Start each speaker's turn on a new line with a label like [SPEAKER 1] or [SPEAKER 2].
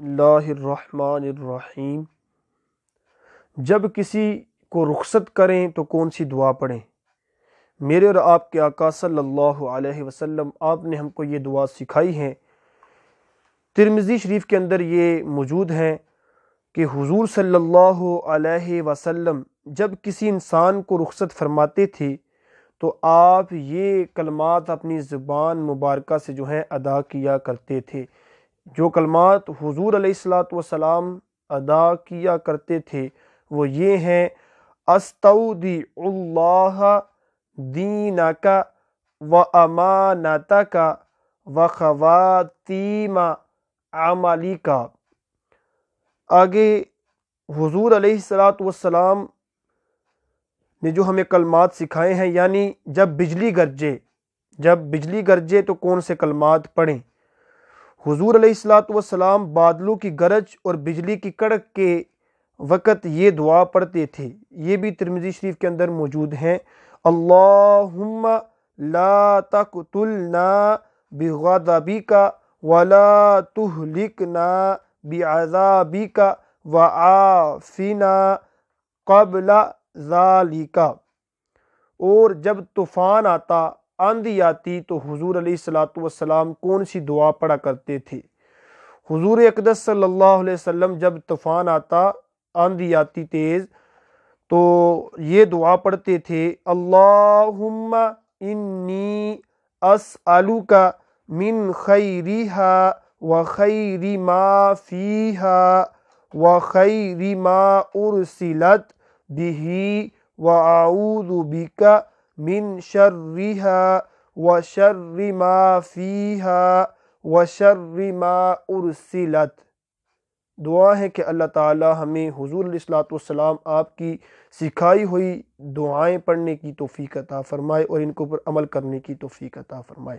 [SPEAKER 1] اللہ الرحمن الرحیم۔ جب کسی کو رخصت کریں تو کون سی دعا پڑھیں؟ میرے اور آپ کے آقا صلی اللہ علیہ وسلم آپ نے ہم کو یہ دعا سکھائی ہے۔ ترمذی شریف کے اندر یہ موجود ہے کہ حضور صلی اللہ علیہ وسلم جب کسی انسان کو رخصت فرماتے تھے تو آپ یہ کلمات اپنی زبان مبارکہ سے جو ہیں ادا کیا کرتے تھے۔ جو کلمات حضور علیہ السلام ادا کیا کرتے تھے وہ یہ ہیں: استودع اللہ دینک و امانتک و خواتیم عملک۔ آگے حضور علیہ السلام نے جو ہمیں کلمات سکھائے ہیں، یعنی جب بجلی گرجے تو کون سے کلمات پڑھیں۔ حضور علیہ السلام بادلوں کی گرج اور بجلی کی کڑک کے وقت یہ دعا پڑھتے تھے، یہ بھی ترمذی شریف کے اندر موجود ہیں: اللہم لا تقتلنا بغضبک ولا تہلکنا بعذابک وعافنا قبل ذالک۔ اور جب طوفان آتا، آندھی آتی، تو حضور علیہ السلام کون سی دعا پڑھا کرتے تھے؟ حضور اقدس صلی اللہ علیہ وسلم جب طوفان آتا، آندھی آتی تیز، تو یہ دعا پڑھتے تھے: اللہم انی اسألک من خیرہا وخیر ما فیہا وخیر ما ارسلت بہ واعوذ بک من شرہا وشر ما فیہا وشر ما ارسلت۔ دعا ہے کہ اللہ تعالی ہمیں حضور علیہ السلام آپ کی سکھائی ہوئی دعائیں پڑھنے کی توفیق عطا فرمائے اور ان کے اوپر عمل کرنے کی توفیق عطا فرمائے۔